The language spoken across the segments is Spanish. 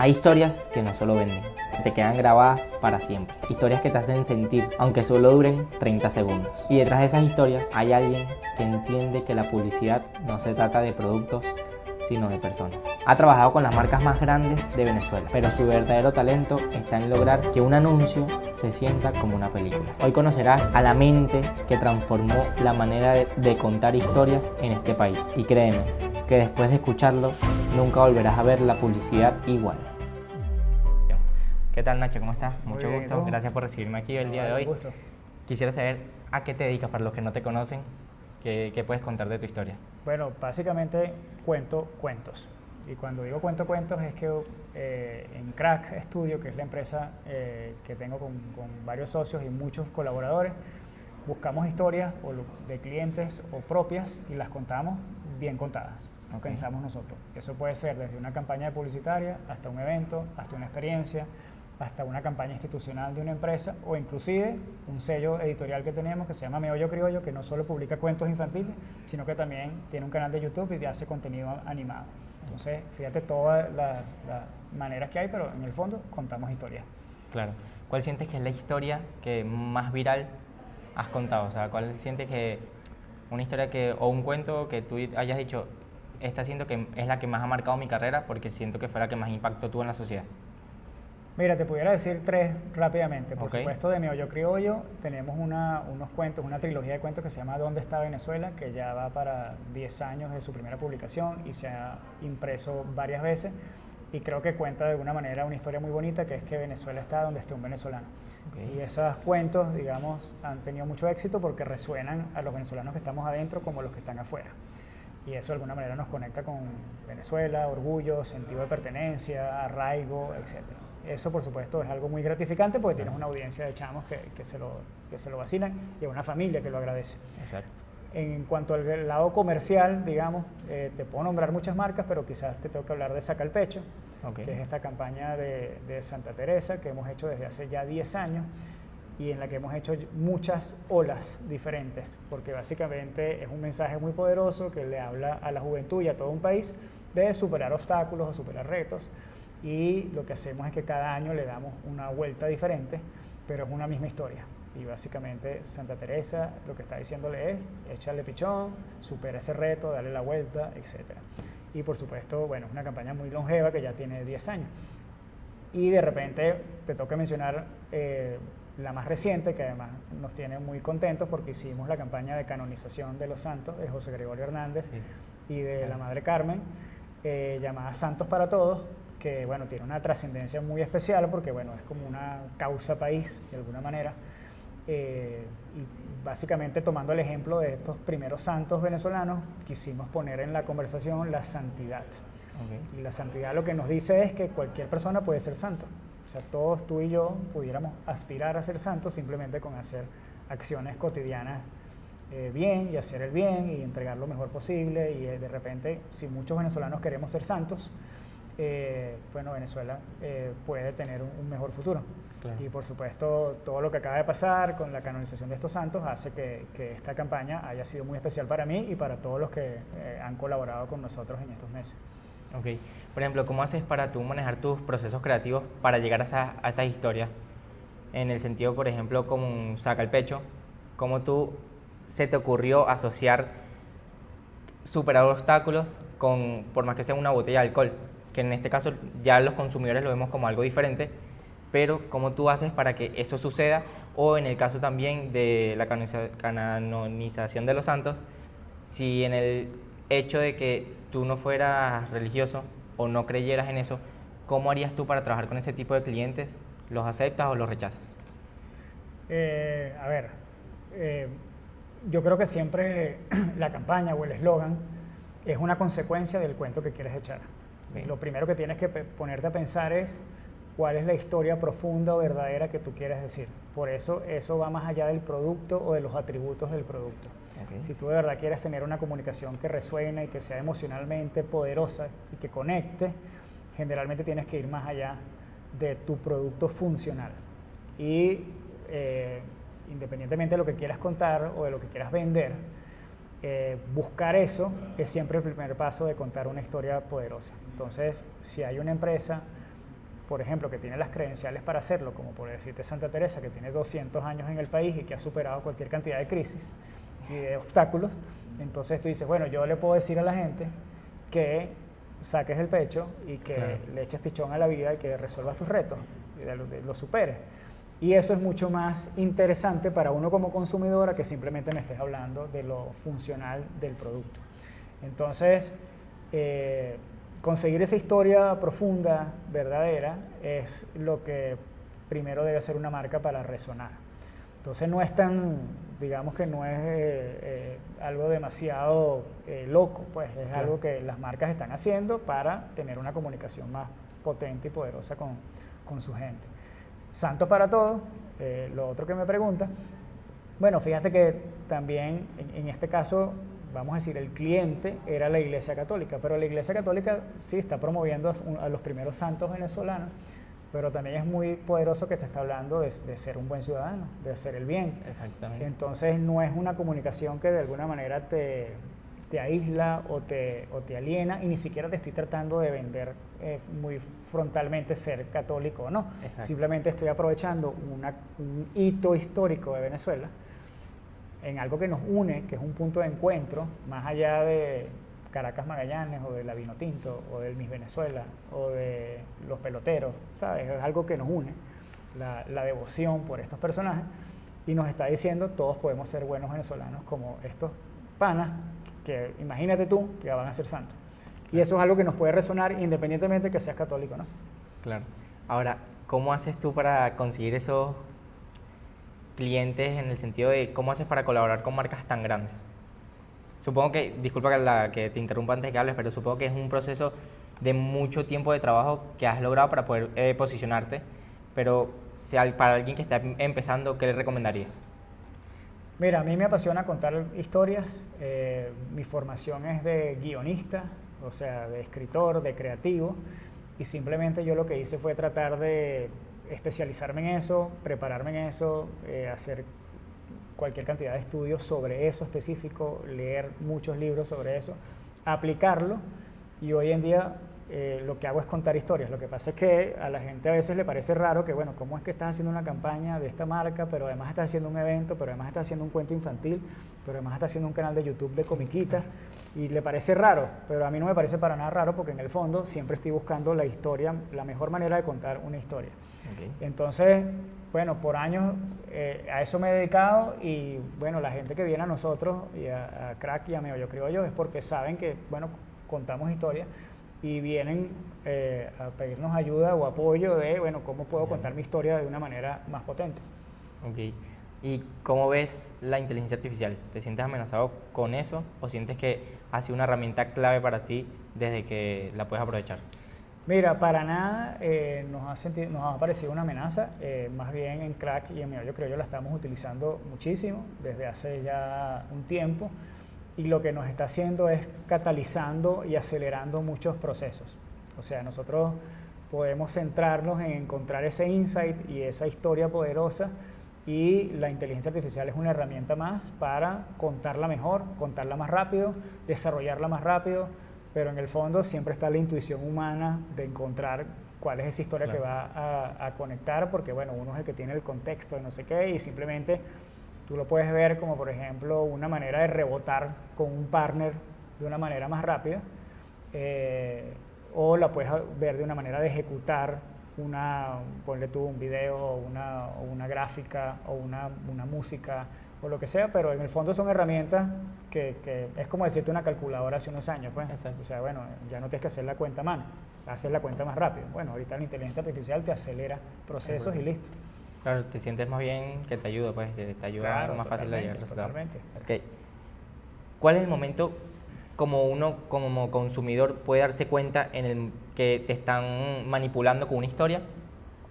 Hay historias que no solo venden, que te quedan grabadas para siempre. Historias que te hacen sentir, aunque solo duren 30 segundos. Y detrás de esas historias hay alguien que entiende que la publicidad no se trata de productos, sino de personas. Ha trabajado con las marcas más grandes de Venezuela, pero su verdadero talento está en lograr que un anuncio se sienta como una película. Hoy conocerás a la mente que transformó la manera de contar historias en este país. Y créeme, que después de escucharlo, nunca volverás a ver la publicidad igual. ¿Qué tal, Nacho? ¿Cómo estás? Mucho bien, gusto. Gracias por recibirme aquí el día de hoy. Un gusto. Quisiera saber a qué te dedicas para los que no te conocen. ¿Qué puedes contar de tu historia? Bueno, básicamente cuento cuentos. Y cuando digo cuento cuentos es que en Crack Studio, que es la empresa que tengo con varios socios y muchos colaboradores, buscamos historias de clientes o propias y las contamos bien contadas. No pensamos nosotros. Eso puede ser desde una campaña publicitaria hasta un evento, hasta una experiencia, hasta una campaña institucional de una empresa o inclusive un sello editorial que tenemos que se llama Meollo Criollo, que no solo publica cuentos infantiles, sino que también tiene un canal de YouTube y hace contenido animado. Entonces, fíjate todas las maneras que hay, pero en el fondo contamos historias. Claro. ¿Cuál sientes que es la historia que más viral has contado? O sea, ¿cuál sientes que una historia o un cuento que tú hayas dicho, esta siento que es la que más ha marcado mi carrera porque siento que fue la que más impacto tuvo en la sociedad? Mira, te pudiera decir tres rápidamente. Por supuesto, de Meollo Criollo tenemos unos cuentos, una trilogía de cuentos que se llama ¿Dónde está Venezuela?, que ya va para 10 años de su primera publicación y se ha impreso varias veces. Y creo que cuenta de alguna manera una historia muy bonita, que es que Venezuela está donde esté un venezolano. Y esos cuentos, digamos, han tenido mucho éxito porque resuenan a los venezolanos que estamos adentro como los que están afuera. Y eso de alguna manera nos conecta con Venezuela, orgullo, sentido de pertenencia, arraigo, etc. Eso, por supuesto, es algo muy gratificante porque tienes una audiencia de chamos que se lo vacilan y una familia que lo agradece. Exacto. En cuanto al lado comercial, digamos, te puedo nombrar muchas marcas, pero quizás te tengo que hablar de Saca el Pecho, que es esta campaña de Santa Teresa que hemos hecho desde hace ya 10 años y en la que hemos hecho muchas olas diferentes, porque básicamente es un mensaje muy poderoso que le habla a la juventud y a todo un país de superar obstáculos o superar retos. Y lo que hacemos es que cada año le damos una vuelta diferente, pero es una misma historia. Y básicamente Santa Teresa lo que está diciéndole es, échale pichón, supera ese reto, dale la vuelta, etc. Y por supuesto, bueno, es una campaña muy longeva que ya tiene 10 años. Y de repente te toca mencionar la más reciente, que además nos tiene muy contentos porque hicimos la campaña de canonización de los santos de José Gregorio Hernández y de la Madre Carmen, llamada Santos para Todos, que bueno, tiene una trascendencia muy especial porque bueno, es como una causa país de alguna manera, y básicamente tomando el ejemplo de estos primeros santos venezolanos, quisimos poner en la conversación la santidad. Y la santidad lo que nos dice es que cualquier persona puede ser santo, o sea, todos tú y yo pudiéramos aspirar a ser santos simplemente con hacer acciones cotidianas bien y hacer el bien y entregar lo mejor posible y de repente, si muchos venezolanos queremos ser santos, bueno, Venezuela puede tener un mejor futuro. Claro. Y por supuesto, todo lo que acaba de pasar con la canonización de estos santos hace que esta campaña haya sido muy especial para mí y para todos los que han colaborado con nosotros en estos meses. Ok. Por ejemplo, ¿cómo haces para tú manejar tus procesos creativos para llegar a esas historias? En el sentido, por ejemplo, como Saca el Pecho, ¿cómo se te ocurrió asociar superar obstáculos por más que sea una botella de alcohol? Que en este caso ya los consumidores lo vemos como algo diferente, pero ¿cómo tú haces para que eso suceda? O en el caso también de la canonización de los santos, si en el hecho de que tú no fueras religioso o no creyeras en eso, ¿cómo harías tú para trabajar con ese tipo de clientes? ¿Los aceptas o los rechazas? Yo creo que siempre la campaña o el eslogan es una consecuencia del cuento que quieres echar. Bien. Lo primero que tienes que ponerte a pensar es cuál es la historia profunda o verdadera que tú quieres decir. Por eso va más allá del producto o de los atributos del producto. Si tú de verdad quieres tener una comunicación que resuene y que sea emocionalmente poderosa y que conecte, generalmente tienes que ir más allá de tu producto funcional. Y independientemente de lo que quieras contar o de lo que quieras vender, buscar eso es siempre el primer paso de contar una historia poderosa. Entonces, si hay una empresa por ejemplo, que tiene las credenciales para hacerlo, como por decirte Santa Teresa, que tiene 200 años en el país y que ha superado cualquier cantidad de crisis y de obstáculos, entonces tú dices, bueno, yo le puedo decir a la gente que saques el pecho y que le eches pichón a la vida y que resuelvas tus retos y los superes. Y eso es mucho más interesante para uno como consumidor a que simplemente me estés hablando de lo funcional del producto. Entonces, conseguir esa historia profunda, verdadera, es lo que primero debe hacer una marca para resonar. Entonces no es tan, digamos que no es algo demasiado loco, pues es algo que las marcas están haciendo para tener una comunicación más potente y poderosa con su gente. Santos para todos, lo otro que me pregunta, bueno, fíjate que también en este caso, vamos a decir, el cliente era la Iglesia Católica, pero la Iglesia Católica sí está promoviendo a los primeros santos venezolanos, pero también es muy poderoso que te está hablando de ser un buen ciudadano, de hacer el bien. Exactamente. Entonces no es una comunicación que de alguna manera te aísla o te aliena, y ni siquiera te estoy tratando de vender muy frontalmente ser católico o no. Exacto. Simplemente estoy aprovechando un hito histórico de Venezuela en algo que nos une, que es un punto de encuentro, más allá de Caracas Magallanes o de la Vinotinto o del Miss Venezuela o de los peloteros, ¿sabes? Es algo que nos une, la devoción por estos personajes, y nos está diciendo todos podemos ser buenos venezolanos como estos panas que imagínate tú que van a ser santos. Claro. Y eso es algo que nos puede resonar independientemente de que seas católico, ¿no? Claro. Ahora, ¿cómo haces tú para conseguir esos clientes, en el sentido de cómo haces para colaborar con marcas tan grandes? Supongo que, disculpa que te interrumpa antes que hables, pero supongo que es un proceso de mucho tiempo de trabajo que has logrado para poder posicionarte, pero para alguien que está empezando, ¿qué le recomendarías? Mira, a mí me apasiona contar historias. Mi formación es de guionista, o sea, de escritor, de creativo, y simplemente yo lo que hice fue tratar de especializarme en eso, prepararme en eso, hacer cualquier cantidad de estudios sobre eso específico, leer muchos libros sobre eso, aplicarlo, y hoy en día lo que hago es contar historias. Lo que pasa es que a la gente a veces le parece raro que, bueno, ¿cómo es que estás haciendo una campaña de esta marca, pero además estás haciendo un evento, pero además estás haciendo un cuento infantil, pero además estás haciendo un canal de YouTube de comiquitas? Y le parece raro, pero a mí no me parece para nada raro, porque en el fondo siempre estoy buscando la historia, la mejor manera de contar una historia. Okay. Entonces, bueno, por años a eso me he dedicado, y bueno, la gente que viene a nosotros y a Crack y a Meollo Criollo es porque saben que, bueno, contamos historias y vienen a pedirnos ayuda o apoyo de, bueno, ¿cómo puedo contar mi historia de una manera más potente? Ok. ¿Y cómo ves la inteligencia artificial? ¿Te sientes amenazado con eso o sientes que ha sido una herramienta clave para ti desde que la puedes aprovechar? Mira, para nada nos ha parecido una amenaza. Más bien en Crack y en Meollo Criollo la estamos utilizando muchísimo desde hace ya un tiempo, y lo que nos está haciendo es catalizando y acelerando muchos procesos. O sea, nosotros podemos centrarnos en encontrar ese insight y esa historia poderosa, y la inteligencia artificial es una herramienta más para contarla mejor, contarla más rápido, desarrollarla más rápido, pero en el fondo siempre está la intuición humana de encontrar cuál es esa historia que va a conectar, porque bueno, uno es el que tiene el contexto de no sé qué, y simplemente tú lo puedes ver como, por ejemplo, una manera de rebotar con un partner de una manera más rápida, o la puedes ver de una manera de ejecutar ponle tú un video o una gráfica o una música o lo que sea, pero en el fondo son herramientas que es como decirte una calculadora hace unos años, pues. O sea, bueno, ya no tienes que hacer la cuenta a mano, haces la cuenta más rápido. Bueno, ahorita la inteligencia artificial te acelera procesos y listo. Claro, te sientes más bien que te ayuda, pues, te ayuda más fácil a llegar al resultado. Totalmente. Okay. ¿Cuál es el momento como uno como consumidor puede darse cuenta en el que te están manipulando con una historia,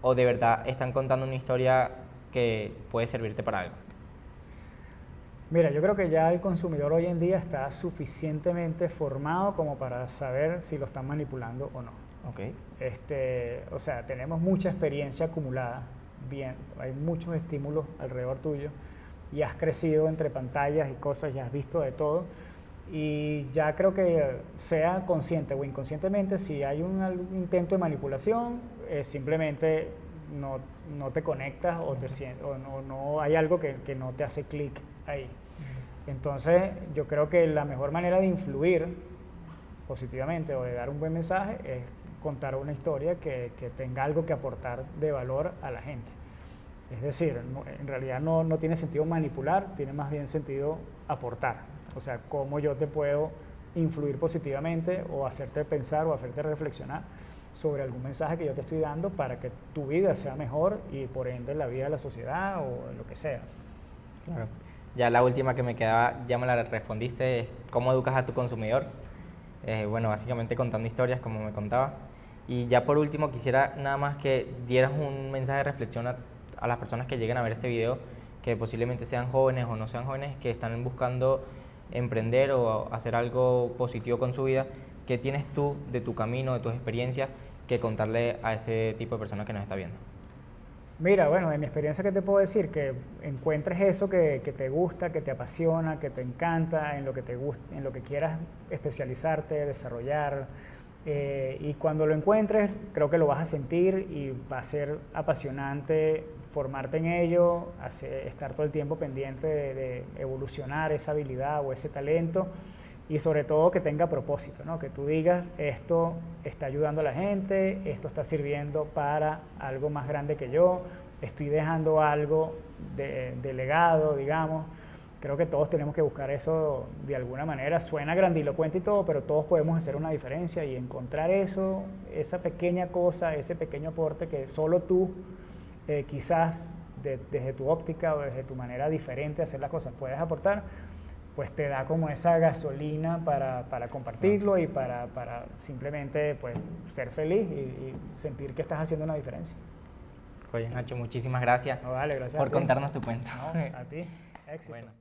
o de verdad están contando una historia que puede servirte para algo? Mira, yo creo que ya el consumidor hoy en día está suficientemente formado como para saber si lo están manipulando o no. Okay. O sea, tenemos mucha experiencia acumulada, bien, hay muchos estímulos alrededor tuyo, y has crecido entre pantallas y cosas y has visto de todo, y ya creo que sea consciente o inconscientemente, si hay algún intento de manipulación, simplemente no te conectas o, no hay algo que no te hace clic ahí. Entonces yo creo que la mejor manera de influir positivamente o de dar un buen mensaje es contar una historia que tenga algo que aportar de valor a la gente. Es decir, en realidad no tiene sentido manipular, tiene más bien sentido aportar. O sea, cómo yo te puedo influir positivamente o hacerte pensar o hacerte reflexionar sobre algún mensaje que yo te estoy dando para que tu vida sea mejor y por ende la vida de la sociedad o lo que sea. Claro. Ya la última que me quedaba, ya me la respondiste, es ¿cómo educas a tu consumidor? Bueno, básicamente contando historias como me contabas. Y ya por último quisiera nada más que dieras un mensaje de reflexión a las personas que lleguen a ver este video, que posiblemente sean jóvenes o no sean jóvenes, que están buscando emprender o hacer algo positivo con su vida. ¿Qué tienes tú de tu camino, de tus experiencias, que contarle a ese tipo de personas que nos está viendo? Mira, bueno, de mi experiencia, ¿qué te puedo decir? Que encuentres eso que te gusta, que te apasiona, que te encanta, en lo que te gusta, en lo que quieras especializarte, desarrollar. Y cuando lo encuentres, creo que lo vas a sentir y va a ser apasionante formarte en ello, estar todo el tiempo pendiente de evolucionar esa habilidad o ese talento. Y sobre todo que tenga propósito, ¿no? Que tú digas, esto está ayudando a la gente, esto está sirviendo para algo más grande que yo, estoy dejando algo de legado, digamos. Creo que todos tenemos que buscar eso de alguna manera. Suena grandilocuente y todo, pero todos podemos hacer una diferencia y encontrar eso, esa pequeña cosa, ese pequeño aporte que solo tú, quizás desde tu óptica o desde tu manera diferente de hacer las cosas, puedes aportar, pues te da como esa gasolina para compartirlo y para simplemente pues, ser feliz y sentir que estás haciendo una diferencia. Oye, Nacho, muchísimas gracias, No, vale, gracias por contarnos tu cuento. No, a ti, éxito. Bueno.